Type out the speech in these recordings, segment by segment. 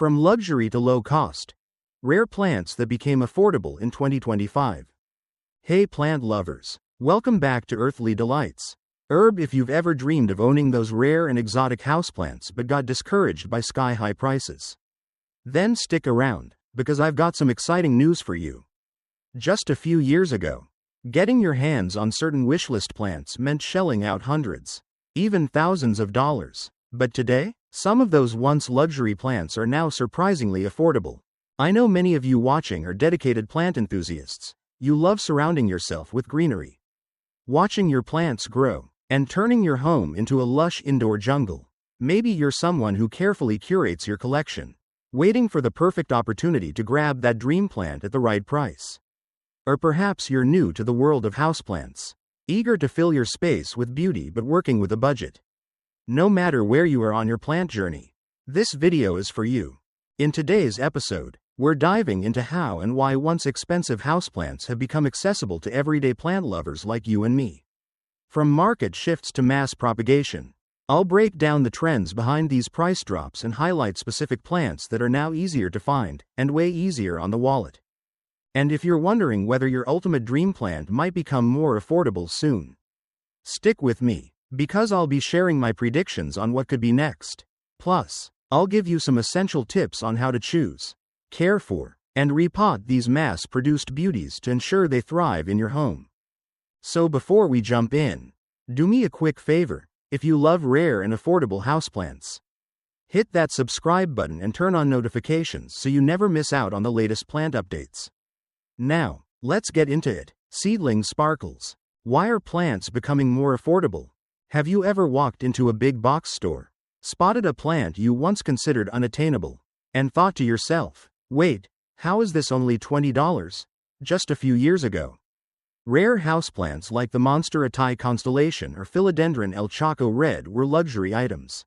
From luxury to low cost. Rare plants that became affordable in 2025. Hey plant lovers. Welcome back to Earthly Delights. If you've ever dreamed of owning those rare and exotic houseplants but got discouraged by sky-high prices, then stick around, because I've got some exciting news for you. Just a few years ago, getting your hands on certain wishlist plants meant shelling out hundreds, even thousands of dollars. But today, some of those once luxury plants are now surprisingly affordable. I know many of you watching are dedicated plant enthusiasts. You love surrounding yourself with greenery, watching your plants grow, and turning your home into a lush indoor jungle. Maybe you're someone who carefully curates your collection, waiting for the perfect opportunity to grab that dream plant at the right price. Or perhaps you're new to the world of houseplants, eager to fill your space with beauty but working with a budget. No matter where you are on your plant journey, this video is for you. In today's episode, we're diving into how and why once expensive houseplants have become accessible to everyday plant lovers like you and me. From market shifts to mass propagation, I'll break down the trends behind these price drops and highlight specific plants that are now easier to find and way easier on the wallet. And if you're wondering whether your ultimate dream plant might become more affordable soon, stick with me, because I'll be sharing my predictions on what could be next. Plus, I'll give you some essential tips on how to choose, care for, and repot these mass-produced beauties to ensure they thrive in your home. So before we jump in, do me a quick favor. If you love rare and affordable houseplants, hit that subscribe button and turn on notifications so you never miss out on the latest plant updates. Now, let's get into it. Seedling sparkles. Why are plants becoming more affordable? Have you ever walked into a big box store, spotted a plant you once considered unattainable, and thought to yourself, wait, how is this only $20? Just a few years ago. Rare houseplants like the Monstera Thai Constellation or Philodendron El Choco Red were luxury items,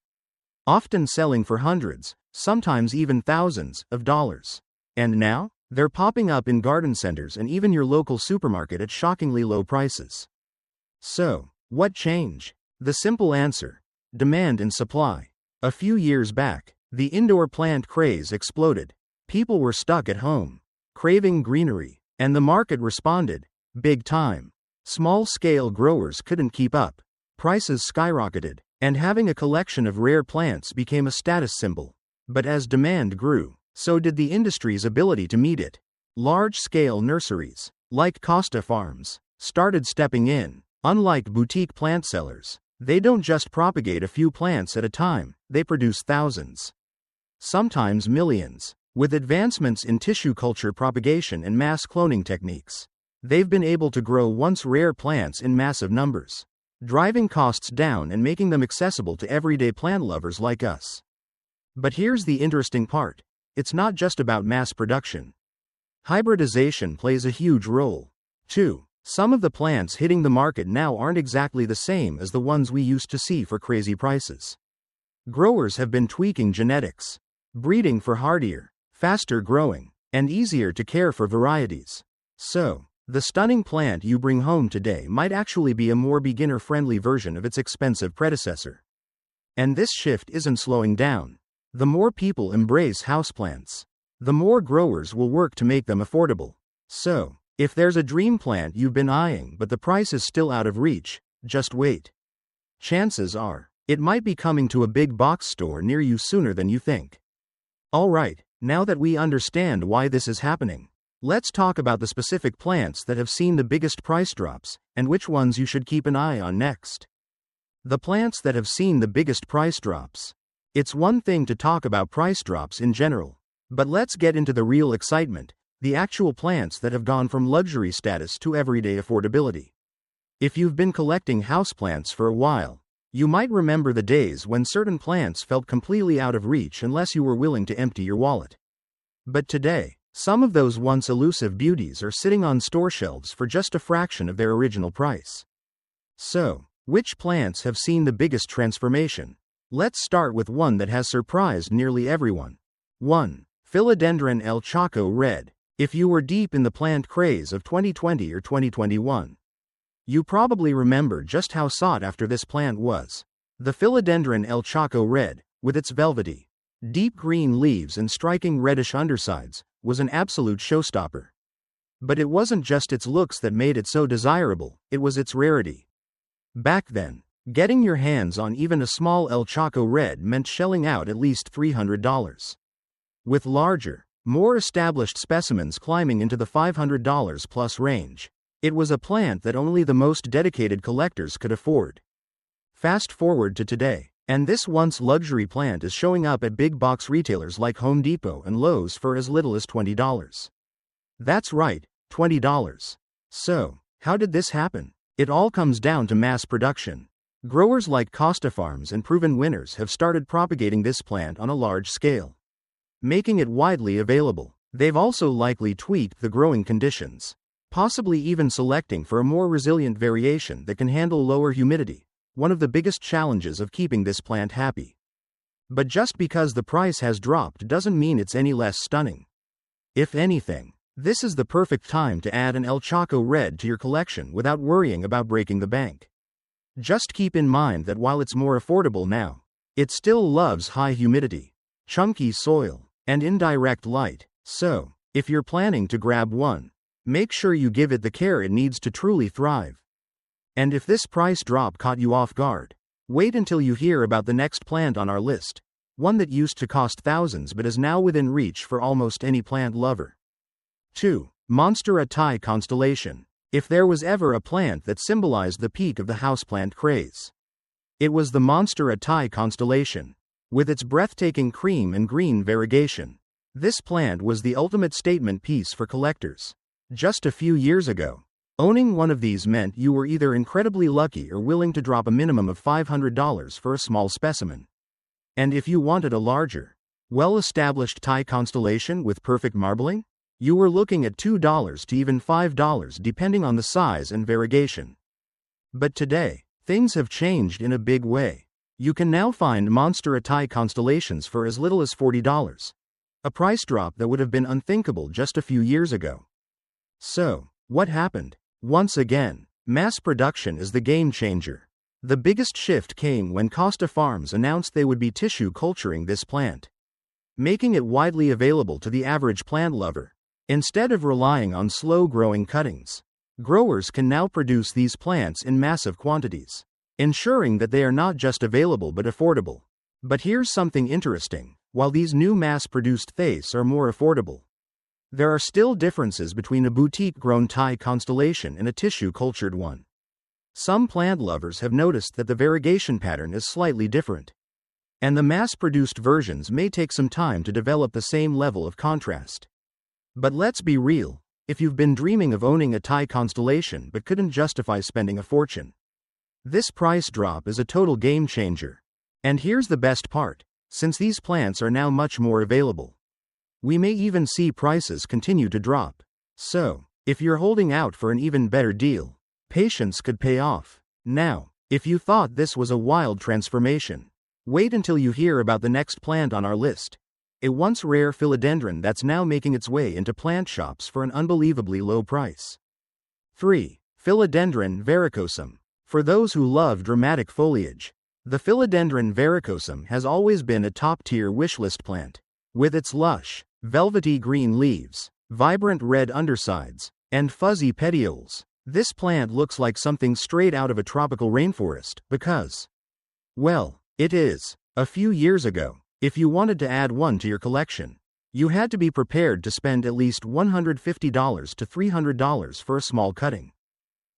often selling for hundreds, sometimes even thousands, of dollars. And now, they're popping up in garden centers and even your local supermarket at shockingly low prices. So, what changed? The simple answer: demand and supply. A few years back, the indoor plant craze exploded. People were stuck at home, craving greenery, and the market responded, big time. Small-scale growers couldn't keep up, prices skyrocketed, and having a collection of rare plants became a status symbol. But as demand grew, so did the industry's ability to meet it. Large-scale nurseries, like Costa Farms, started stepping in. Unlike boutique plant sellers, they don't just propagate a few plants at a time, they produce thousands, sometimes millions. With advancements in tissue culture propagation and mass cloning techniques, they've been able to grow once rare plants in massive numbers, driving costs down and making them accessible to everyday plant lovers like us. But here's the interesting part: it's not just about mass production. Hybridization plays a huge role, too. Some of the plants hitting the market now aren't exactly the same as the ones we used to see for crazy prices. Growers have been tweaking genetics, breeding for hardier, faster growing, and easier to care for varieties. So, the stunning plant you bring home today might actually be a more beginner-friendly version of its expensive predecessor. And this shift isn't slowing down. The more people embrace houseplants, the more growers will work to make them affordable. So, if there's a dream plant you've been eyeing but the price is still out of reach, just wait. Chances are, it might be coming to a big box store near you sooner than you think. Alright, now that we understand why this is happening, let's talk about the specific plants that have seen the biggest price drops, and which ones you should keep an eye on next. The plants that have seen the biggest price drops. It's one thing to talk about price drops in general, but let's get into the real excitement. The actual plants that have gone from luxury status to everyday affordability. If you've been collecting houseplants for a while, you might remember the days when certain plants felt completely out of reach unless you were willing to empty your wallet. But today, some of those once elusive beauties are sitting on store shelves for just a fraction of their original price. So, which plants have seen the biggest transformation? Let's start with one that has surprised nearly everyone. 1. Philodendron El Choco Red. If you were deep in the plant craze of 2020 or 2021, you probably remember just how sought after this plant was. The Philodendron El Choco Red, with its velvety, Deep green leaves and striking reddish undersides was an absolute showstopper. But it wasn't just its looks that made it so desirable, it was its rarity. Back then, getting your hands on even a small El Choco Red meant shelling out at least $300. With larger, more established specimens climbing into the $500 plus range, it was a plant that only the most dedicated collectors could afford. Fast forward to today, and this once luxury plant is showing up at big box retailers like Home Depot and Lowe's for as little as $20. That's right, $20. So, how did this happen? It all comes down to mass production. Growers like Costa Farms and proven winners have started propagating this plant on a large scale, making it widely available. They've also likely tweaked the growing conditions, possibly even selecting for a more resilient variation that can handle lower humidity, one of the biggest challenges of keeping this plant happy. But just because the price has dropped doesn't mean it's any less stunning. If anything, this is the perfect time to add an El Choco Red to your collection without worrying about breaking the bank. Just keep in mind that while it's more affordable now, it still loves high humidity, chunky soil, and indirect light. So, if you're planning to grab one, make sure you give it the care it needs to truly thrive. And if this price drop caught you off guard, wait until you hear about the next plant on our list, one that used to cost thousands but is now within reach for almost any plant lover. 2. Monstera Thai Constellation. If there was ever a plant that symbolized the peak of the houseplant craze, it was the Monstera Thai Constellation. With its breathtaking cream and green variegation, this plant was the ultimate statement piece for collectors. Just a few years ago, owning one of these meant you were either incredibly lucky or willing to drop a minimum of $500 for a small specimen. And if you wanted a larger, well-established Thai constellation with perfect marbling, you were looking at $2 to even $5 depending on the size and variegation. But today, things have changed in a big way. You can now find Monstera Thai constellations for as little as $40, a price drop that would have been unthinkable just a few years ago. So, what happened? Once again, mass production is the game changer. The biggest shift came when Costa Farms announced they would be tissue culturing this plant, making it widely available to the average plant lover. Instead of relying on slow-growing cuttings, growers can now produce these plants in massive quantities, ensuring that they are not just available but affordable. But here's something interesting. While these new mass-produced Thais are more affordable, there are still differences between a boutique-grown Thai constellation and a tissue-cultured one. Some plant lovers have noticed that the variegation pattern is slightly different, and the mass-produced versions may take some time to develop the same level of contrast. But let's be real, if you've been dreaming of owning a Thai constellation but couldn't justify spending a fortune, this price drop is a total game changer. And here's the best part, since these plants are now much more available, we may even see prices continue to drop. So, if you're holding out for an even better deal, patience could pay off. Now, if you thought this was a wild transformation, wait until you hear about the next plant on our list. A once rare philodendron that's now making its way into plant shops for an unbelievably low price. 3. Philodendron Varicosum. For those who love dramatic foliage, the Philodendron Varicosum has always been a top-tier wishlist plant. With its lush, velvety green leaves, vibrant red undersides, and fuzzy petioles, this plant looks like something straight out of a tropical rainforest because, well, it is. A few years ago, if you wanted to add one to your collection, you had to be prepared to spend at least $150 to $300 for a small cutting.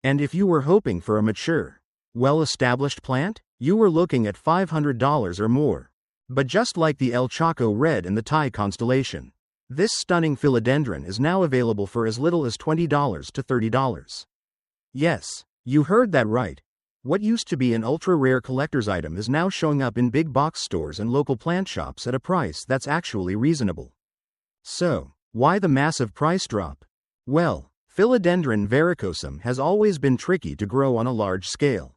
And if you were hoping for a mature, well-established plant, you were looking at $500 or more. But just like the El Choco Red and the Thai constellation, this stunning philodendron is now available for as little as $20 to $30. Yes, you heard that right. What used to be an ultra-rare collector's item is now showing up in big box stores and local plant shops at a price that's actually reasonable. So, why the massive price drop? Well, Philodendron Varicosum has always been tricky to grow on a large scale.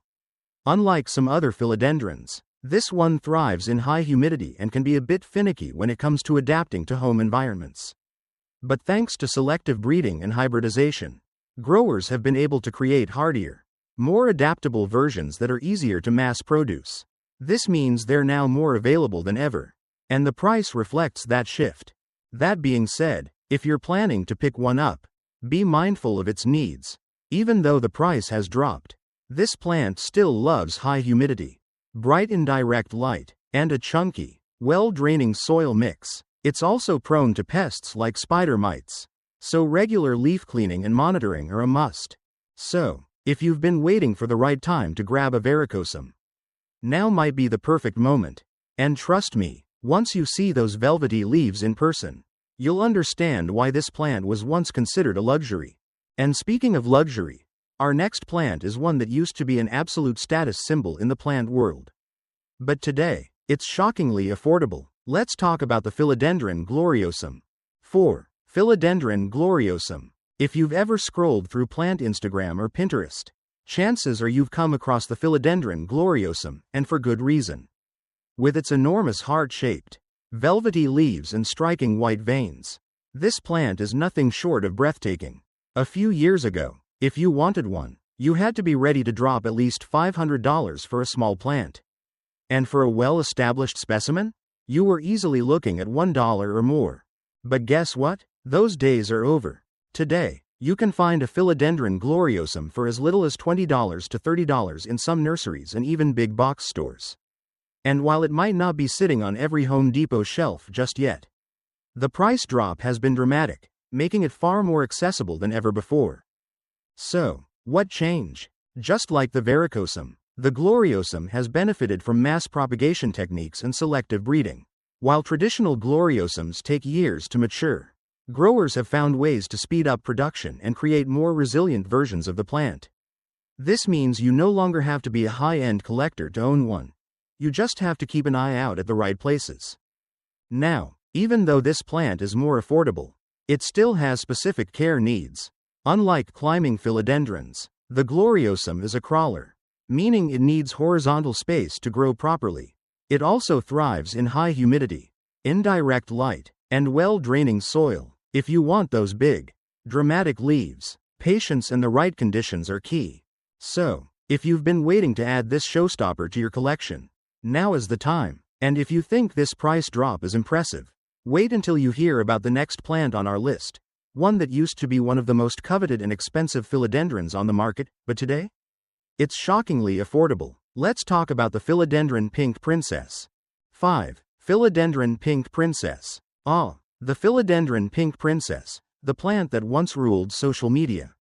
Unlike some other philodendrons, this one thrives in high humidity and can be a bit finicky when it comes to adapting to home environments. But thanks to selective breeding and hybridization, growers have been able to create hardier, more adaptable versions that are easier to mass produce. This means they're now more available than ever, and the price reflects that shift. That being said, if you're planning to pick one up, be mindful of its needs. Even though the price has dropped, this plant still loves high humidity, bright indirect light, and a chunky, well-draining soil mix. It's also prone to pests like spider mites, so regular leaf cleaning and monitoring are a must. So, if you've been waiting for the right time to grab a Varicosum, now might be the perfect moment. And trust me, once you see those velvety leaves in person, you'll understand why this plant was once considered a luxury. And speaking of luxury, our next plant is one that used to be an absolute status symbol in the plant world. But today, it's shockingly affordable. Let's talk about the Philodendron Gloriosum. 4. Philodendron Gloriosum. If you've ever scrolled through plant Instagram or Pinterest, chances are you've come across the Philodendron Gloriosum, and for good reason. With its enormous heart-shaped, velvety leaves and striking white veins, this plant is nothing short of breathtaking. A few years ago, if you wanted one, you had to be ready to drop at least $500 for a small plant. And for a well-established specimen, you were easily looking at $1 or more. But guess what? Those days are over. Today, you can find a Philodendron Gloriosum for as little as $20 to $30 in some nurseries and even big box stores. And while it might not be sitting on every Home Depot shelf just yet, the price drop has been dramatic, making it far more accessible than ever before. So, what changed? Just like the Varicosum, the Gloriosum has benefited from mass propagation techniques and selective breeding. While traditional Gloriosums take years to mature, growers have found ways to speed up production and create more resilient versions of the plant. This means you no longer have to be a high-end collector to own one. You just have to keep an eye out at the right places. Now, even though this plant is more affordable, it still has specific care needs. Unlike climbing philodendrons, the Gloriosum is a crawler, meaning it needs horizontal space to grow properly. It also thrives in high humidity, indirect light, and well-draining soil. If you want those big, dramatic leaves, patience and the right conditions are key. So, if you've been waiting to add this showstopper to your collection, now is the time. And if you think this price drop is impressive, wait until you hear about the next plant on our list, one that used to be one of the most coveted and expensive philodendrons on the market, but today? It's shockingly affordable. Let's talk about the Philodendron Pink Princess. 5. Philodendron Pink Princess. The Philodendron Pink Princess, the plant that once ruled social media.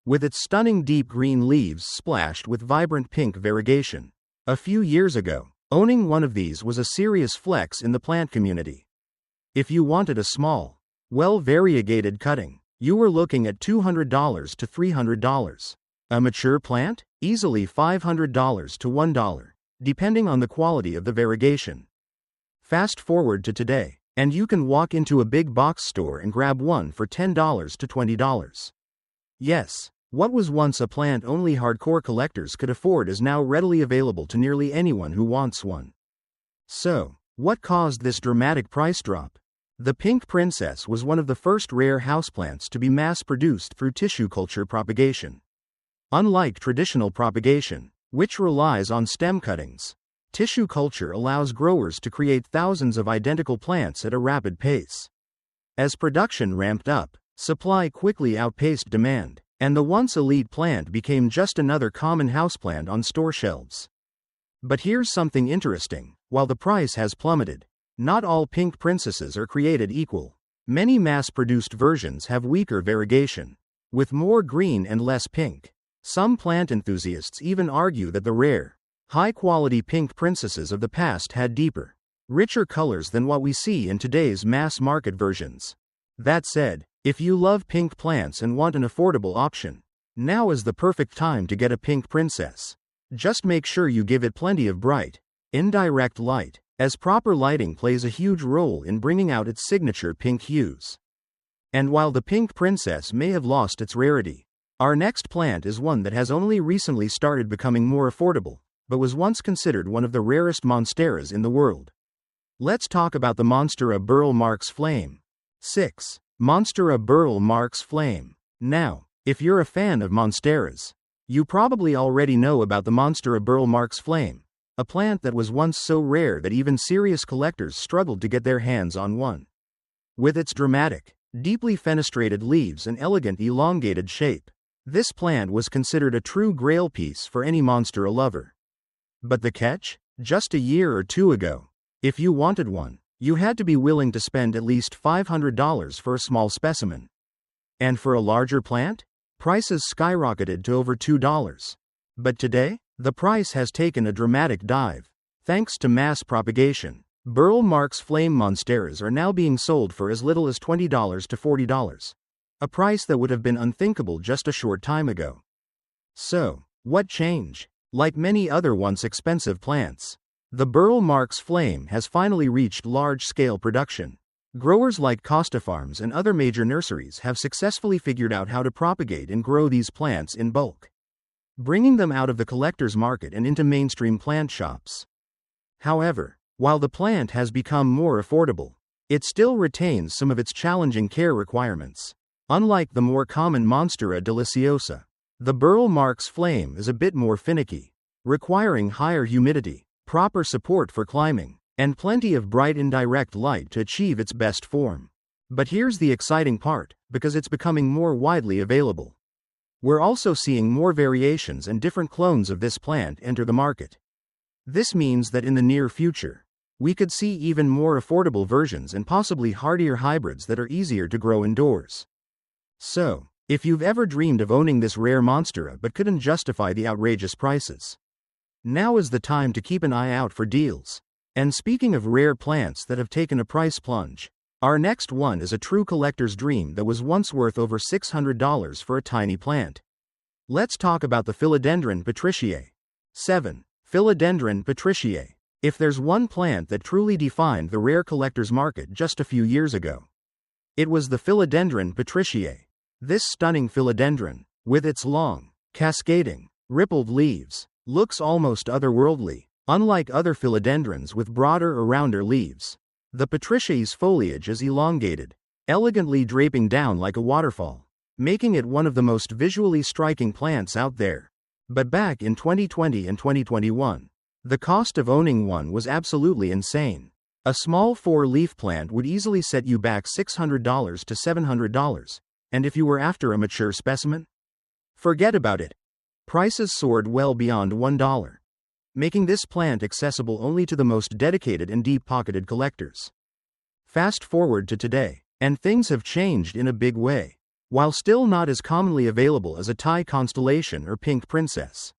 With its stunning deep green leaves splashed with vibrant pink variegation. A few years ago, owning one of these was a serious flex in the plant community. If you wanted a small, well-variegated cutting, you were looking at $200 to $300. A mature plant? Easily $500 to $1, depending on the quality of the variegation. Fast forward to today, and you can walk into a big box store and grab one for $10 to $20. Yes, what was once a plant only hardcore collectors could afford is now readily available to nearly anyone who wants one. So, what caused this dramatic price drop? The Pink Princess was one of the first rare houseplants to be mass-produced through tissue culture propagation. Unlike traditional propagation, which relies on stem cuttings, tissue culture allows growers to create thousands of identical plants at a rapid pace. As production ramped up, supply quickly outpaced demand, and the once elite plant became just another common houseplant on store shelves. But here's something interesting: while the price has plummeted, not all pink princesses are created equal. Many mass-produced versions have weaker variegation, with more green and less pink. Some plant enthusiasts even argue that the rare, high-quality pink princesses of the past had deeper, richer colors than what we see in today's mass-market versions. That said, if you love pink plants and want an affordable option, now is the perfect time to get a pink princess. Just make sure you give it plenty of bright, indirect light, as proper lighting plays a huge role in bringing out its signature pink hues. And while the pink princess may have lost its rarity, our next plant is one that has only recently started becoming more affordable, but was once considered one of the rarest monsteras in the world. Let's talk about the Monstera Burle Marx Flame. 6. Monstera Burle Marx Flame. Now, if you're a fan of monsteras, you probably already know about the Monstera Burle Marx Flame, a plant that was once so rare that even serious collectors struggled to get their hands on one. With its dramatic, deeply fenestrated leaves and elegant elongated shape, this plant was considered a true grail piece for any Monstera lover. But the catch? Just a year or two ago, if you wanted one, you had to be willing to spend at least $500 for a small specimen. And for a larger plant? Prices skyrocketed to over $2. But today, the price has taken a dramatic dive. Thanks to mass propagation, Burle Marx flame monsteras are now being sold for as little as $20 to $40. A price that would have been unthinkable just a short time ago. So, what changed? Like many other once expensive plants, the Burle Marx flame has finally reached large-scale production. Growers like Costa Farms and other major nurseries have successfully figured out how to propagate and grow these plants in bulk, bringing them out of the collector's market and into mainstream plant shops. However, while the plant has become more affordable, it still retains some of its challenging care requirements. Unlike the more common Monstera deliciosa, the Burle Marx flame is a bit more finicky, requiring higher humidity, proper support for climbing, and plenty of bright indirect light to achieve its best form. But here's the exciting part, because it's becoming more widely available. We're also seeing more variations and different clones of this plant enter the market. This means that in the near future, we could see even more affordable versions and possibly hardier hybrids that are easier to grow indoors. So, if you've ever dreamed of owning this rare Monstera but couldn't justify the outrageous prices, now is the time to keep an eye out for deals. And speaking of rare plants that have taken a price plunge, our next one is a true collector's dream that was once worth over $600 for a tiny plant. Let's talk about the Philodendron Patriciae. 7. Philodendron Patriciae. If there's one plant that truly defined the rare collector's market just a few years ago, it was the Philodendron Patriciae. This stunning philodendron, with its long, cascading, rippled leaves, looks almost otherworldly. Unlike other philodendrons with broader or rounder leaves, the Patriciae's foliage is elongated, elegantly draping down like a waterfall, making it one of the most visually striking plants out there. But back in 2020 and 2021, the cost of owning one was absolutely insane. A small 4-leaf plant would easily set you back $600 to $700, and if you were after a mature specimen, forget about it. Prices soared well beyond $1. Making this plant accessible only to the most dedicated and deep-pocketed collectors. Fast forward to today, and things have changed in a big way. While still not as commonly available as a Thai Constellation or Pink Princess,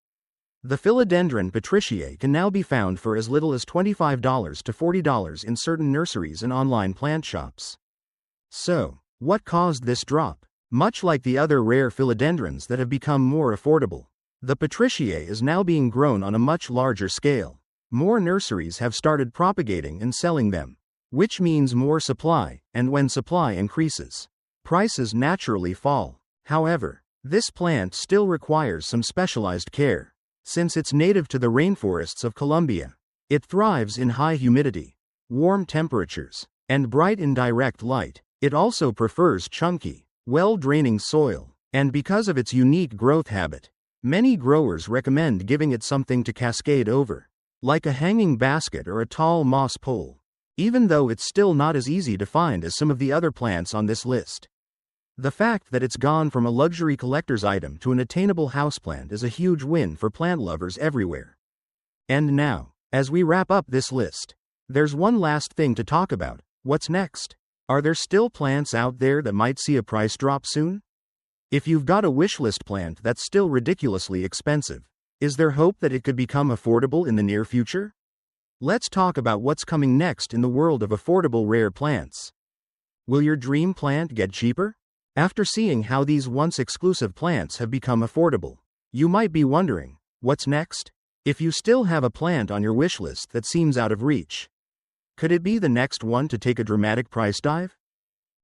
the Philodendron Patriciae can now be found for as little as $25 to $40 in certain nurseries and online plant shops. So, what caused this drop? Much like the other rare philodendrons that have become more affordable, the Patriciae is now being grown on a much larger scale. More nurseries have started propagating and selling them, which means more supply, and when supply increases, prices naturally fall. However, this plant still requires some specialized care. Since it's native to the rainforests of Colombia, it thrives in high humidity, warm temperatures, and bright indirect light. It also prefers chunky, well-draining soil, and because of its unique growth habit, many growers recommend giving it something to cascade over, like a hanging basket or a tall moss pole, even though it's still not as easy to find as some of the other plants on this list. The fact that it's gone from a luxury collector's item to an attainable houseplant is a huge win for plant lovers everywhere. And now, as we wrap up this list, there's one last thing to talk about. What's next? Are there still plants out there that might see a price drop soon? If you've got a wishlist plant that's still ridiculously expensive, is there hope that it could become affordable in the near future? Let's talk about what's coming next in the world of affordable rare plants. Will your dream plant get cheaper? After seeing how these once exclusive plants have become affordable, you might be wondering, what's next? If you still have a plant on your wishlist that seems out of reach, could it be the next one to take a dramatic price dive?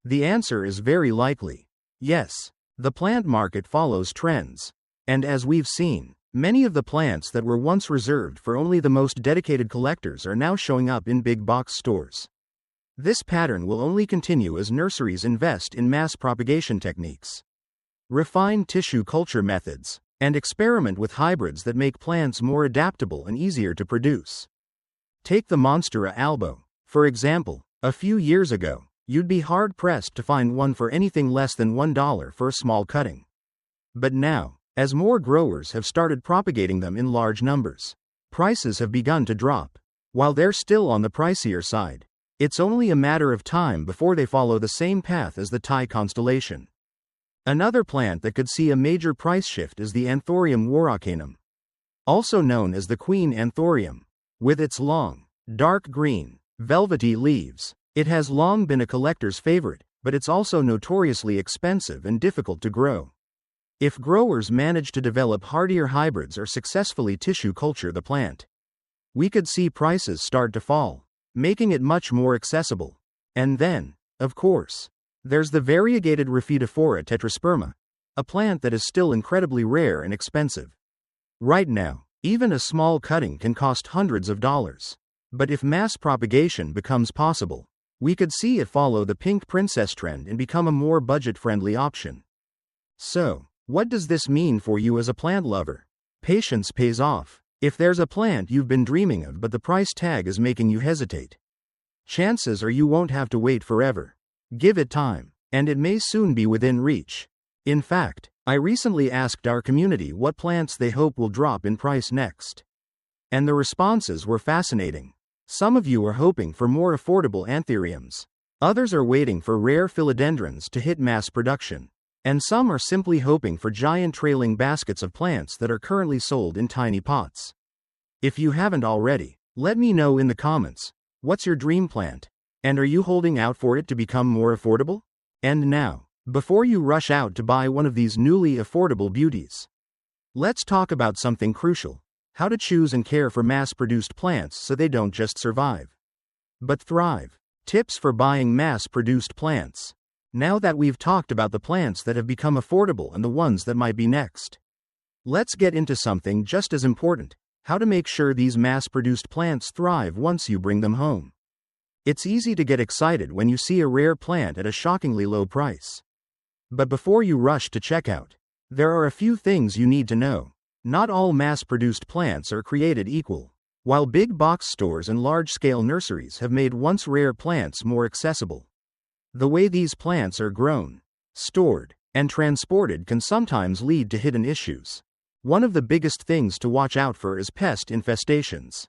The answer is very likely yes. The plant market follows trends, and as we've seen, many of the plants that were once reserved for only the most dedicated collectors are now showing up in big box stores. This pattern will only continue as nurseries invest in mass propagation techniques, refined tissue culture methods, and experiment with hybrids that make plants more adaptable and easier to produce. Take the Monstera albo, for example. A few years ago, you'd be hard-pressed to find one for anything less than $1 for a small cutting. But now, as more growers have started propagating them in large numbers, prices have begun to drop. While they're still on the pricier side, it's only a matter of time before they follow the same path as the Thai constellation. Another plant that could see a major price shift is the Anthurium waroccanum, also known as the Queen Anthurium. With its long, dark green, velvety leaves, it has long been a collector's favorite, but it's also notoriously expensive and difficult to grow. If growers manage to develop hardier hybrids or successfully tissue culture the plant, we could see prices start to fall, making it much more accessible. And then, of course, there's the variegated Rhaphidophora tetrasperma, a plant that is still incredibly rare and expensive. Right now, even a small cutting can cost hundreds of dollars. But if mass propagation becomes possible, we could see it follow the pink princess trend and become a more budget-friendly option. So, what does this mean for you as a plant lover? Patience pays off. If there's a plant you've been dreaming of but the price tag is making you hesitate, chances are you won't have to wait forever. Give it time, and it may soon be within reach. In fact, I recently asked our community what plants they hope will drop in price next. And the responses were fascinating. Some of you are hoping for more affordable anthuriums. Others are waiting for rare philodendrons to hit mass production. And some are simply hoping for giant trailing baskets of plants that are currently sold in tiny pots. If you haven't already, let me know in the comments, what's your dream plant? And are you holding out for it to become more affordable? And now, before you rush out to buy one of these newly affordable beauties, let's talk about something crucial: how to choose and care for mass-produced plants so they don't just survive, but thrive. Tips for buying mass-produced plants. Now that we've talked about the plants that have become affordable and the ones that might be next, let's get into something just as important: how to make sure these mass-produced plants thrive once you bring them home. It's easy to get excited when you see a rare plant at a shockingly low price. But before you rush to checkout, there are a few things you need to know. Not all mass-produced plants are created equal. While big box stores and large-scale nurseries have made once rare plants more accessible, the way these plants are grown, stored, and transported can sometimes lead to hidden issues. One of the biggest things to watch out for is pest infestations.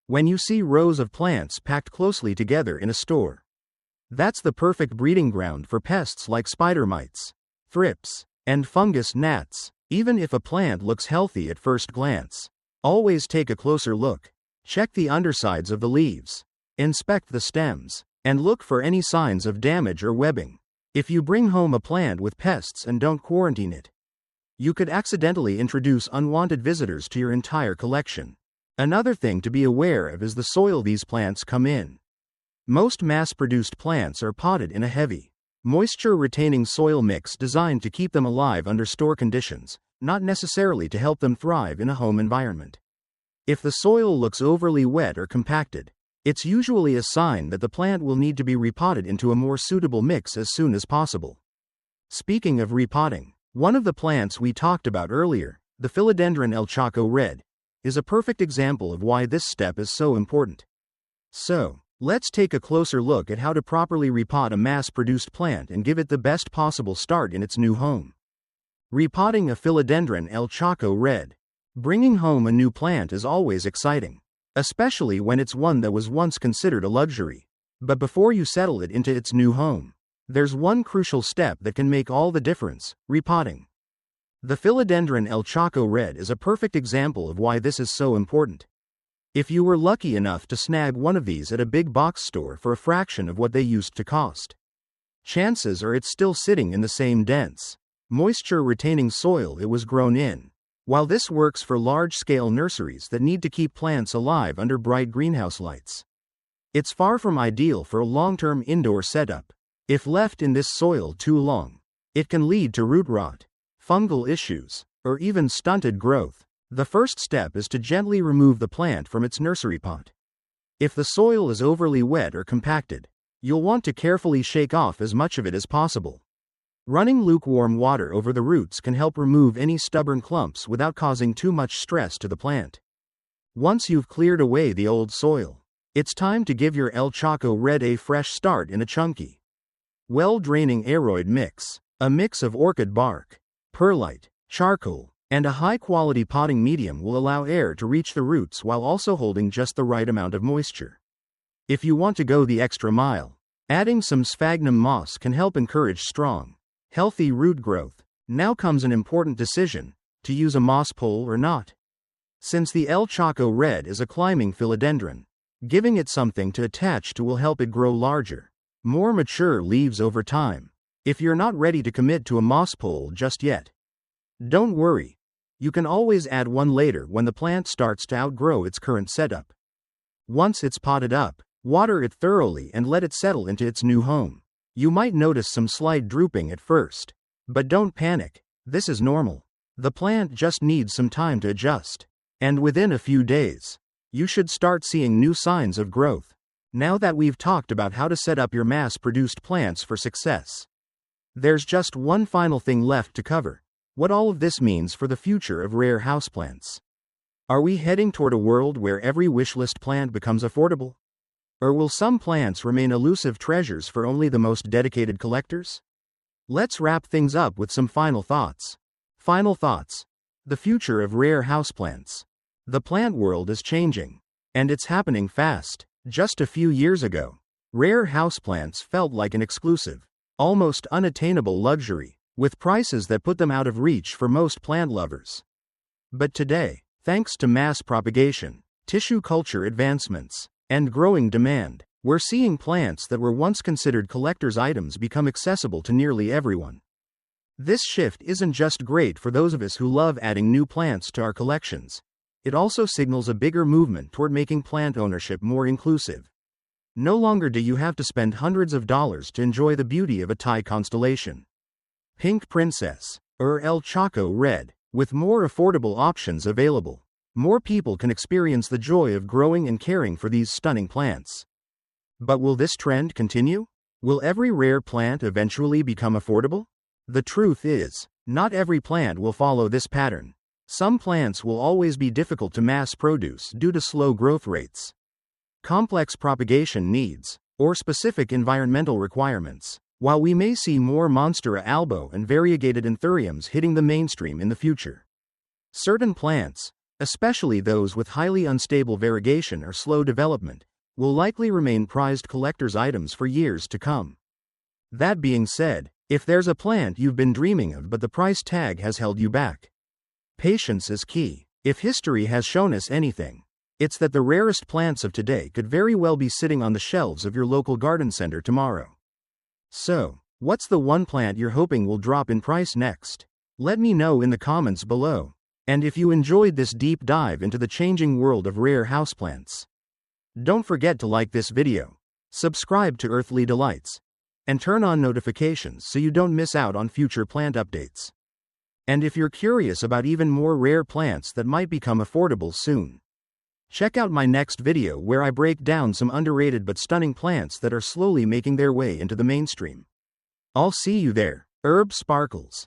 When you see rows of plants packed closely together in a store, that's the perfect breeding ground for pests like spider mites, thrips, and fungus gnats. Even if a plant looks healthy at first glance, always take a closer look. Check the undersides of the leaves, inspect the stems, and look for any signs of damage or webbing. If you bring home a plant with pests and don't quarantine it, you could accidentally introduce unwanted visitors to your entire collection. Another thing to be aware of is the soil these plants come in. Most mass-produced plants are potted in a heavy, moisture-retaining soil mix designed to keep them alive under store conditions, not necessarily to help them thrive in a home environment. If the soil looks overly wet or compacted, it's usually a sign that the plant will need to be repotted into a more suitable mix as soon as possible. Speaking of repotting, one of the plants we talked about earlier, the Philodendron El Choco Red, is a perfect example of why this step is so important. So, let's take a closer look at how to properly repot a mass-produced plant and give it the best possible start in its new home. Repotting a Philodendron El Choco Red. Bringing home a new plant is always exciting, especially when it's one that was once considered a luxury. But before you settle it into its new home, there's one crucial step that can make all the difference: repotting. The Philodendron El Choco Red is a perfect example of why this is so important. If you were lucky enough to snag one of these at a big box store for a fraction of what they used to cost, chances are it's still sitting in the same dense, moisture-retaining soil it was grown in. While this works for large-scale nurseries that need to keep plants alive under bright greenhouse lights, it's far from ideal for a long-term indoor setup. If left in this soil too long, it can lead to root rot, fungal issues, or even stunted growth. The first step is to gently remove the plant from its nursery pot. If the soil is overly wet or compacted, you'll want to carefully shake off as much of it as possible. Running lukewarm water over the roots can help remove any stubborn clumps without causing too much stress to the plant. Once you've cleared away the old soil, it's time to give your El Choco Red a fresh start in a chunky, well-draining aroid mix. A mix of orchid bark, perlite, charcoal, and a high-quality potting medium will allow air to reach the roots while also holding just the right amount of moisture. If you want to go the extra mile, adding some sphagnum moss can help encourage strong, healthy root growth. Now comes an important decision: to use a moss pole or not. Since the El Choco Red is a climbing philodendron, giving it something to attach to will help it grow larger, more mature leaves over time. If you're not ready to commit to a moss pole just yet, don't worry. You can always add one later when the plant starts to outgrow its current setup. Once it's potted up, water it thoroughly and let it settle into its new home. You might notice some slight drooping at first, but don't panic. This is normal. The plant just needs some time to adjust. And within a few days, you should start seeing new signs of growth. Now that we've talked about how to set up your mass-produced plants for success, there's just one final thing left to cover: what all of this means for the future of rare houseplants. Are we heading toward a world where every wishlist plant becomes affordable? Or will some plants remain elusive treasures for only the most dedicated collectors? Let's wrap things up with some final thoughts. Final thoughts. The future of rare houseplants. The plant world is changing, and it's happening fast. Just a few years ago, rare houseplants felt like an exclusive, almost unattainable luxury, with prices that put them out of reach for most plant lovers. But today, thanks to mass propagation, tissue culture advancements, and growing demand, we're seeing plants that were once considered collector's items become accessible to nearly everyone. This shift isn't just great for those of us who love adding new plants to our collections. It also signals a bigger movement toward making plant ownership more inclusive. No longer do you have to spend hundreds of dollars to enjoy the beauty of a Thai constellation. Pink Princess, or El Choco Red, with more affordable options available. More people can experience the joy of growing and caring for these stunning plants. But will this trend continue? Will every rare plant eventually become affordable? The truth is, not every plant will follow this pattern. Some plants will always be difficult to mass produce due to slow growth rates, complex propagation needs, or specific environmental requirements. While we may see more Monstera albo and variegated anthuriums hitting the mainstream in the future, certain plants, especially those with highly unstable variegation or slow development, will likely remain prized collector's items for years to come. That being said, if there's a plant you've been dreaming of but the price tag has held you back, patience is key. If history has shown us anything, it's that the rarest plants of today could very well be sitting on the shelves of your local garden center tomorrow. So, what's the one plant you're hoping will drop in price next? Let me know in the comments below. And if you enjoyed this deep dive into the changing world of rare houseplants, don't forget to like this video, subscribe to Earthly Delights, and turn on notifications so you don't miss out on future plant updates. And if you're curious about even more rare plants that might become affordable soon, check out my next video where I break down some underrated but stunning plants that are slowly making their way into the mainstream. I'll see you there. Herb Sparkles.